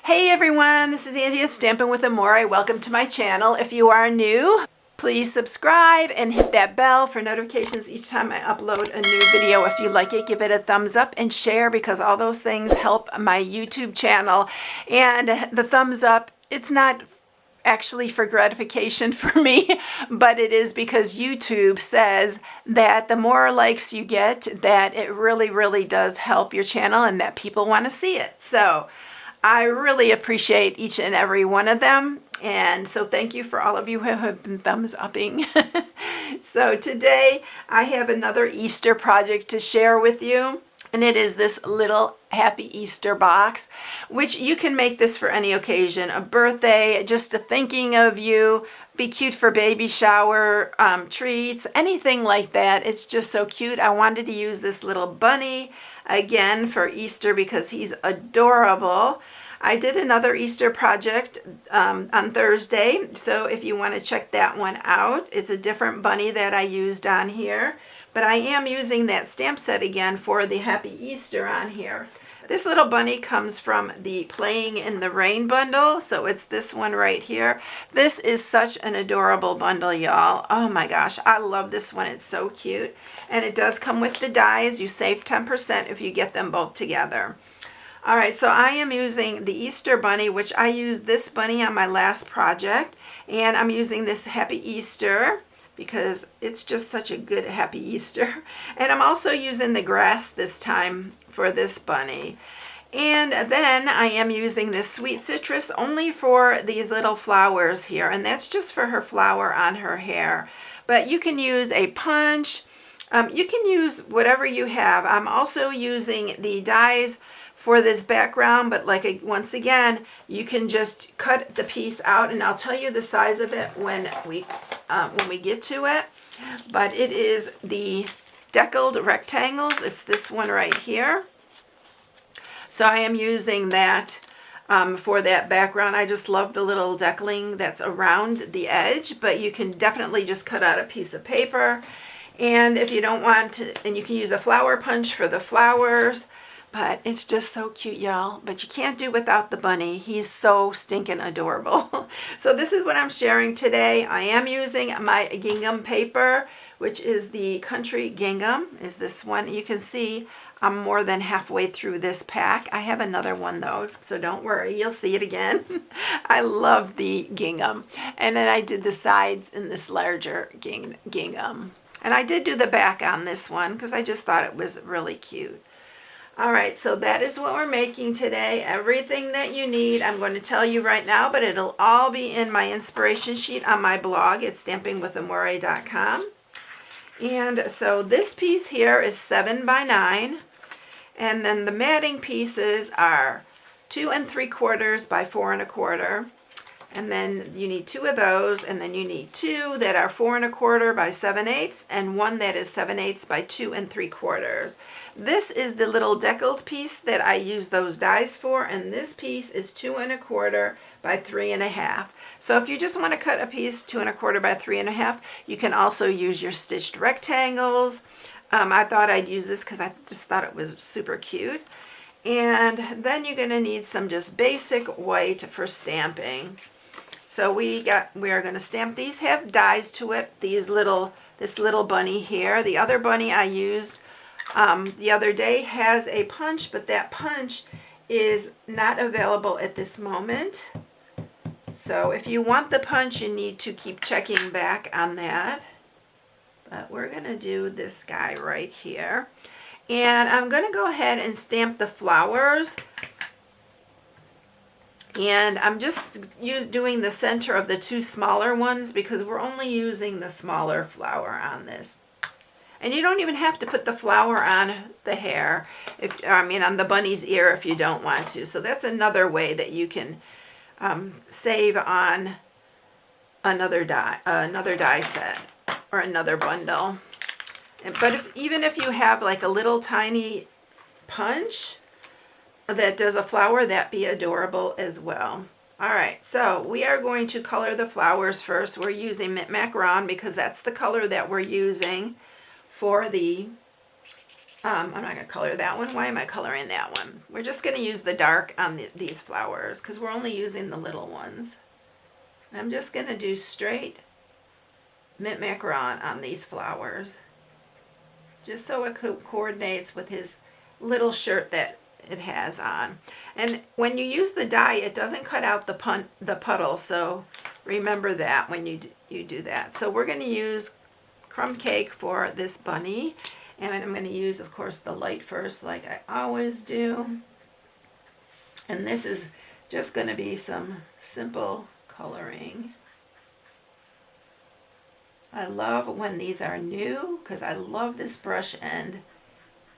Hey everyone, this is Angie at StampingWithAmore. Welcome to my channel. If you are new, please subscribe and hit that bell for notifications each time I upload a new video. If you like it, give it a thumbs up and share, because all those things help my YouTube channel. And the thumbs up, it's not actually for gratification for me, but it is because YouTube says that the more likes you get, that it really does help your channel and that people want to see it. So I really appreciate each and every one of them. And so thank you for all of you who have been thumbs upping. So today I have another Easter project to share with you. And it is this little Happy Easter box, which you can make this for any occasion, a birthday, just a thinking of you, be cute for baby shower, treats, anything like that. It's just so cute. I wanted to use this little bunny again for Easter because he's adorable. I did another Easter project on Thursday, so if you want to check that one out, it's a different bunny that I used on here. But I am using that stamp set again for the Happy Easter on here. This little bunny comes from the Playing in the Rain bundle, so it's this one right here. This is such an adorable bundle, y'all. Oh my gosh, I love this one. It's so cute. And it does come with the dies. You save 10% if you get them both together. All right, so I am using the Easter bunny, which I used this bunny on my last project. And I'm using this Happy Easter because it's just such a good Happy Easter. And I'm also using the grass this time for this bunny. And then I am using this Sweet Citrus only for these little flowers here, and that's just for her flower on her hair. But you can use a punch, you can use whatever you have. I'm also using the dies for this background, but once again, you can just cut the piece out, and I'll tell you the size of it when we get to it. But it is the deckled rectangles. It's this one right here. So I am using that for that background. I just love the little deckling that's around the edge, but you can definitely just cut out a piece of paper. And if you don't want to, and you can use a flower punch for the flowers. But it's just so cute, y'all. But you can't do without the bunny. He's so stinking adorable. So this is what I'm sharing today. I am using my gingham paper, which is the Country Gingham, is this one. You can see I'm more than halfway through this pack. I have another one though, so don't worry, you'll see it again. I love the gingham. And then I did the sides in this larger gingham. And I did do the back on this one because I just thought it was really cute. All right, so that is what we're making today. Everything that you need, I'm going to tell you right now, but it'll all be in my inspiration sheet on my blog at stampingwithamore.com. And so this piece here is 7 by 9, and then the matting pieces are 2 3/4 by 4 1/4. And then you need 2 of those, and then you need 2 that are 4 1/4 by 7/8, and 1 that is 7/8 by 2 3/4. This is the little deckled piece that I use those dies for, and this piece is 2 1/4 by 3 1/2. So if you just want to cut a piece 2 1/4 by 3 1/2, you can also use your stitched rectangles. I thought I'd use this because I just thought it was super cute. And then you're going to need some just basic white for stamping. So we are going to stamp these, have dies to it. This little bunny here. The other bunny I used the other day has a punch, but that punch is not available at this moment. So if you want the punch, you need to keep checking back on that. But we're going to do this guy right here. And I'm going to go ahead and stamp the flowers. And I'm just doing the center of the 2 smaller ones because we're only using the smaller flower on this. And you don't even have to put the flower on the hair, on the bunny's ear if you don't want to. So that's another way that you can save on another die set or another bundle. But even if you have like a little tiny punch that does a flower, that'd be adorable as well. All right, so we are going to color the flowers first. We're using Mint Macaron because that's the color that we're using for the I'm not going to color that one. Why am I coloring that one? We're just going to use the dark on these flowers because we're only using the little ones. And I'm just going to do straight mint macaron on these flowers, just so it coordinates with his little shirt that it has on. And when you use the die, it doesn't cut out the puddle, so remember that when you do that. So we're going to use crumb cake for this bunny, and I'm going to use, of course, the light first like I always do. And this is just going to be some simple coloring. I love when these are new because I love this brush end.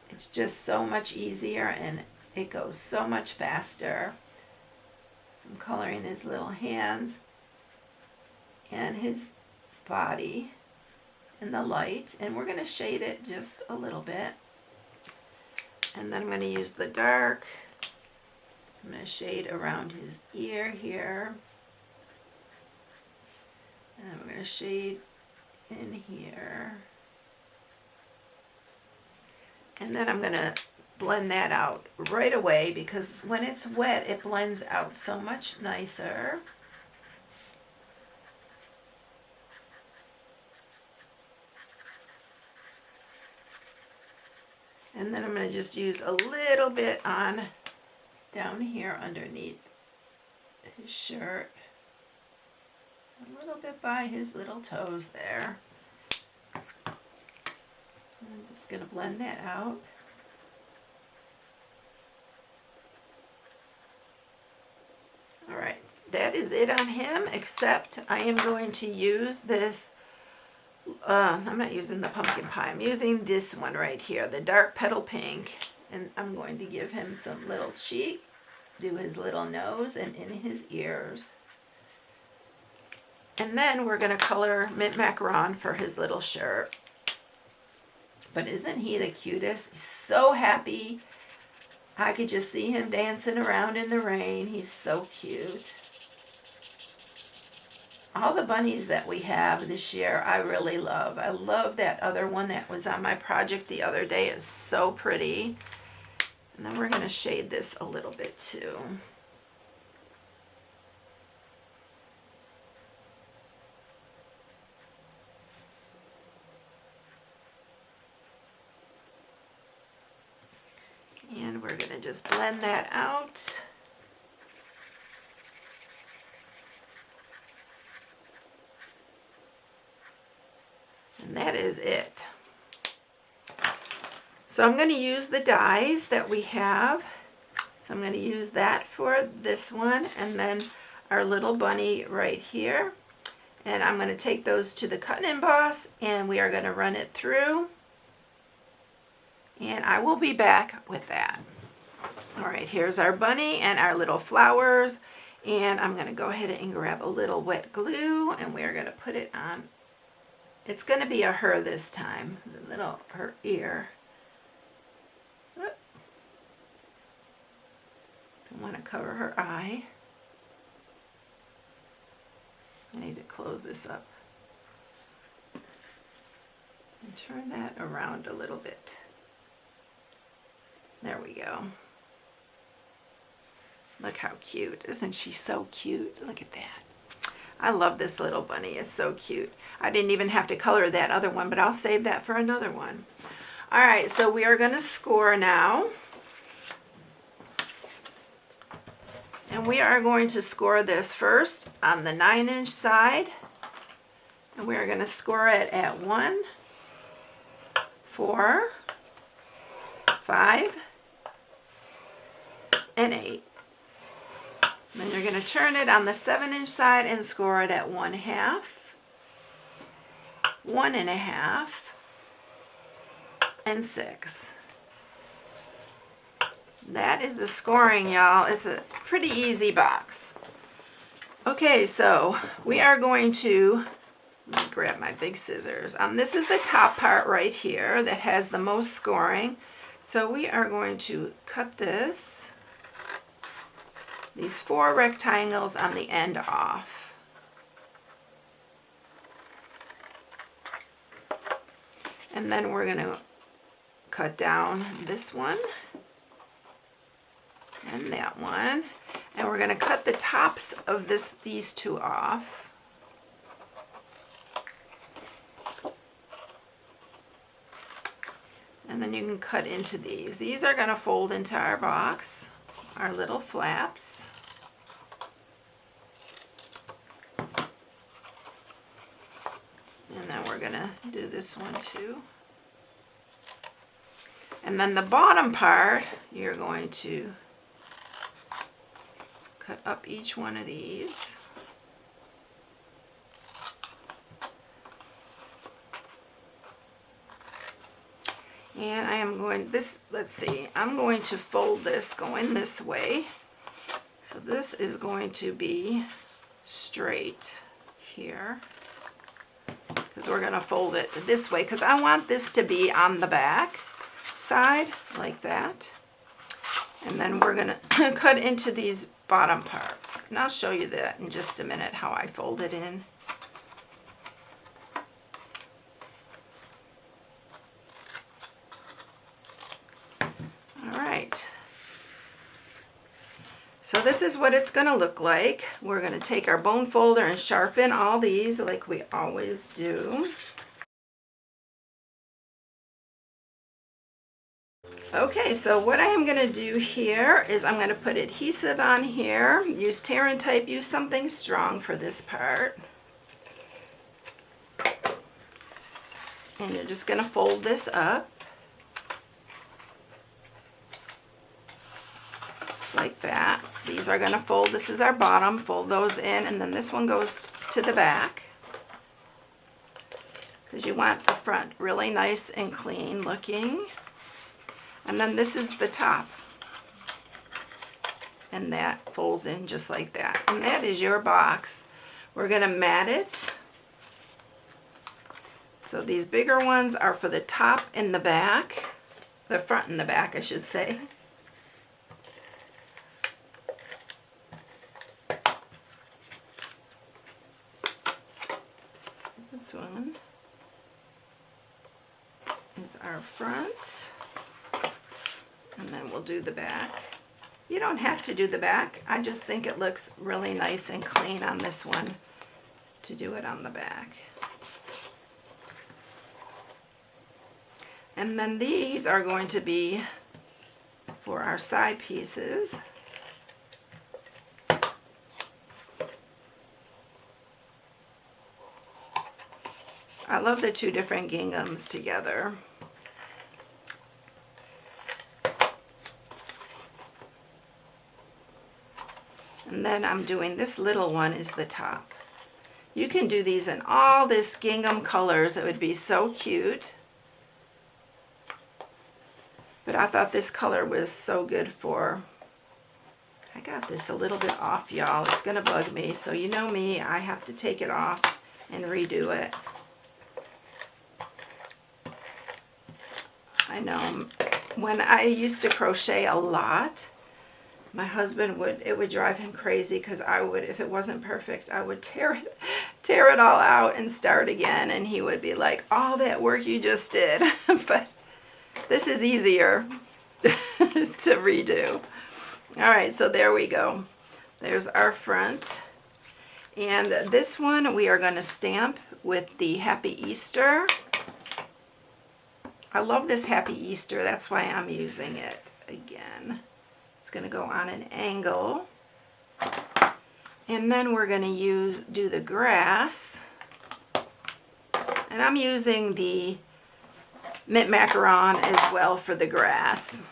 It's just so much easier and it goes so much faster. I'm coloring his little hands and his body in the light, and we're going to shade it just a little bit. And then I'm going to use the dark. I'm going to shade around his ear here. And I'm going to shade in here. And then I'm going to blend that out right away because when it's wet it blends out so much nicer. And then I'm going to just use a little bit on down here underneath his shirt. A little bit by his little toes there. I'm just going to blend that out. Alright, that is it on him, except I am going to use this, I'm not using the pumpkin pie, I'm using this one right here, the dark petal pink, and I'm going to give him some little cheek, do his little nose, and in his ears. And then we're going to color mint macaron for his little shirt. But isn't he the cutest? He's so happy. I could just see him dancing around in the rain. He's so cute. All the bunnies that we have this year, I really love. I love that other one that was on my project the other day. It's so pretty. And then we're going to shade this a little bit too. And we're going to just blend that out. And that is it. So I'm going to use the dies that we have. So I'm going to use that for this one and then our little bunny right here. And I'm going to take those to the cut and emboss and we are going to run it through. And I will be back with that. All right, here's our bunny and our little flowers. And I'm going to go ahead and grab a little wet glue and we're going to put it on. It's going to be a her this time, her ear. I want to cover her eye. I need to close this up. And turn that around a little bit. There we go. Look how cute. Isn't she so cute? Look at that. I love this little bunny. It's so cute. I didn't even have to color that other one, but I'll save that for another one. All right, so we are going to score now. And we are going to score this first on the 9-inch side. And we are going to score it at 1, 4, 5, and 8. Then you're going to turn it on the 7-inch side and score it at 1/2, 1.5, and 6. That is the scoring, y'all. It's a pretty easy box. Okay, so we are going to, let me grab my big scissors. This is the top part right here that has the most scoring. So we are going to cut these 4 rectangles on the end off. And then we're going to cut down this one and that one. And we're going to cut the tops of these two off. And then you can cut into these. These are going to fold into our box, our little flaps. And then we're going to do this one too. And then the bottom part, you're going to cut up each one of these. And I am going, let's see, I'm going to fold this going this way. So this is going to be straight here, because we're going to fold it this way, because I want this to be on the back side like that. And then we're going to cut into these bottom parts. And I'll show you that in just a minute, how I fold it in. So this is what it's going to look like. We're going to take our bone folder and sharpen all these like we always do. Okay, so what I am going to do here is I'm going to put adhesive on here. Use tear and type, use something strong for this part. And you're just going to fold this up. Just like that. These are going to fold. This is our bottom. Fold those in, and then this one goes to the back, because you want the front really nice and clean looking. And then this is the top, and that folds in just like that. And that is your box. We're going to mat it. So these bigger ones are for the top and the back, the front and the back, I should say. This one is our front, and then we'll do the back. You don't have to do the back. I just think it looks really nice and clean on this one to do it on the back. And then these are going to be for our side pieces. I love the two different ginghams together. And then I'm doing this little one is the top. You can do these in all this gingham colors. It would be so cute. But I thought this color was so good for, I got this a little bit off, y'all. It's gonna bug me. So you know me, I have to take it off and redo it. I know when I used to crochet a lot, my husband it would drive him crazy, because I would, if it wasn't perfect, I would tear it all out and start again, and he would be like, all that work you just did. But this is easier to redo. All right, so there we go. There's our front. And this one we are going to stamp with the Happy Easter. I love this Happy Easter. That's why I'm using it again. It's going to go on an angle. And then we're going to do the grass. And I'm using the mint macaron as well for the grass.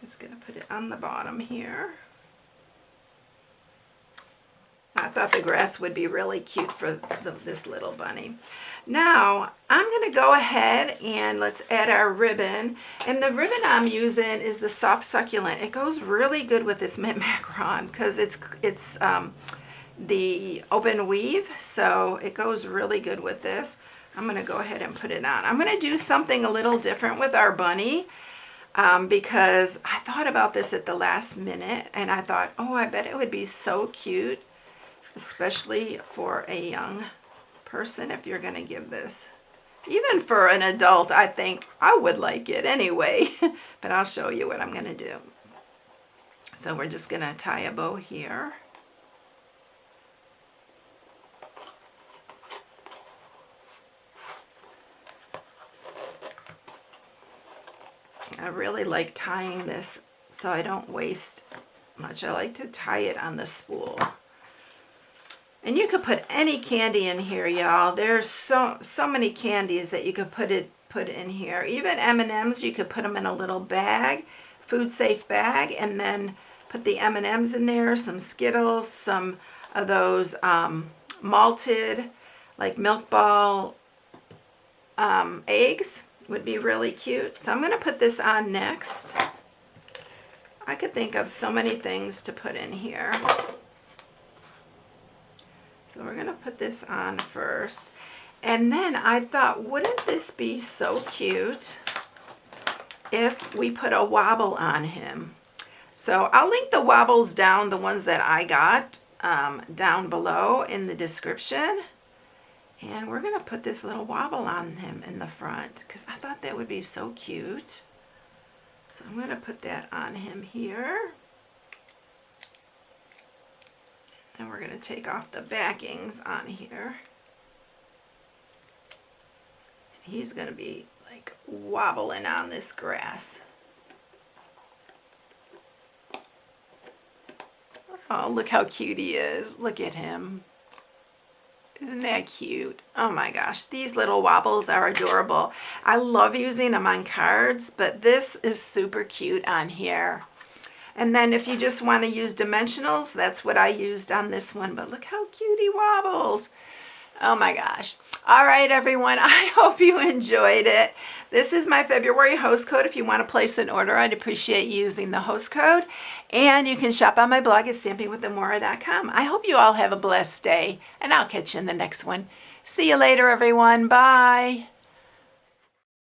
Just going to put it on the bottom here. I thought the grass would be really cute for this little bunny. Now, I'm going to go ahead and let's add our ribbon. And the ribbon I'm using is the Soft Succulent. It goes really good with this mint macaron because it's the open weave, so it goes really good with this. I'm going to go ahead and put it on. I'm going to do something a little different with our bunny because I thought about this at the last minute, and I thought, oh, I bet it would be so cute, especially for a young person if you're going to give this. Even for an adult, I think I would like it anyway. But I'll show you what I'm going to do. So we're just going to tie a bow here. I really like tying this so I don't waste much. I like to tie it on the spool. And you could put any candy in here, y'all. There's so many candies that you could put in here. Even M&Ms, you could put them in a little bag, food safe bag, and then put the M&Ms in there, some Skittles, some of those malted, like milk ball eggs would be really cute. So I'm going to put this on next. I could think of so many things to put in here. So we're going to put this on first. And then I thought, wouldn't this be so cute if we put a wobble on him? So I'll link the wobbles down, the ones that I got, down below in the description. And we're going to put this little wobble on him in the front because I thought that would be so cute. So I'm going to put that on him here. And we're going to take off the backings on here. And he's going to be like wobbling on this grass. Oh, look how cute he is. Look at him. Isn't that cute? Oh my gosh, these little wobbles are adorable. I love using them on cards, but this is super cute on here. And then if you just want to use dimensionals, that's what I used on this one. But look how cute he wobbles. Oh my gosh. All right, everyone. I hope you enjoyed it. This is my February host code. If you want to place an order, I'd appreciate using the host code. And you can shop on my blog at StampingWithAmore.com. I hope you all have a blessed day, and I'll catch you in the next one. See you later, everyone. Bye.